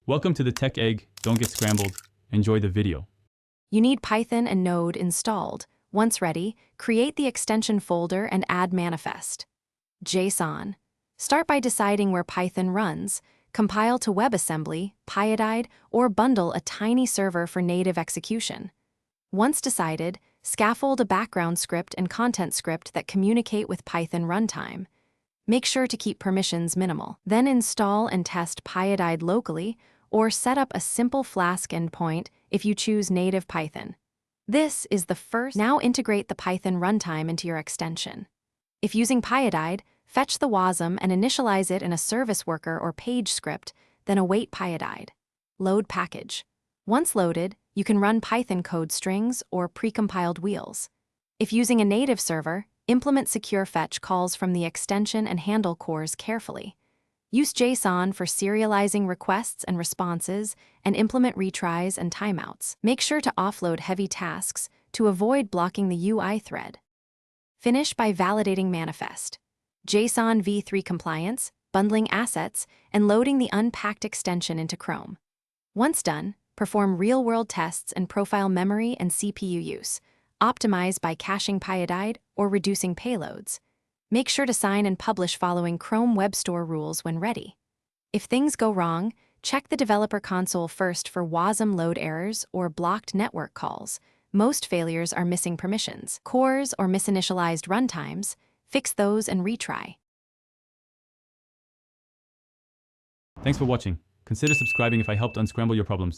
Welcome to the Tech Egg. Don't get scrambled. Enjoy the video. You need Python and Node installed. Once ready, create the extension folder and add manifest. JSON. Start by deciding where Python runs. Compile to WebAssembly, Pyodide, or bundle a tiny server for native execution. Once decided, scaffold a background script and content script that communicate with Python runtime. Make sure to keep permissions minimal. Then install and test Pyodide locally, or set up a simple Flask endpoint if you choose native Python. This is the first. Now integrate the Python runtime into your extension. If using Pyodide, fetch the WASM and initialize it in a service worker or page script, then await Pyodide. Load package. Once loaded, you can run Python code strings or precompiled wheels. If using a native server, implement secure fetch calls from the extension and handle cores carefully. Use JSON for serializing requests and responses, and implement retries and timeouts. Make sure to offload heavy tasks to avoid blocking the UI thread. Finish by validating manifest. JSON v3 compliance, bundling assets, and loading the unpacked extension into Chrome. Once done, perform real-world tests and profile memory and CPU use. Optimize by caching Pyodide or reducing payloads. Make sure to sign and publish following Chrome Web Store rules when ready. If things go wrong, check the developer console first for WASM load errors or blocked network calls. Most failures are missing permissions, cores, or misinitialized runtimes. Fix those and retry. Thanks for watching. Consider subscribing if I helped unscramble your problems.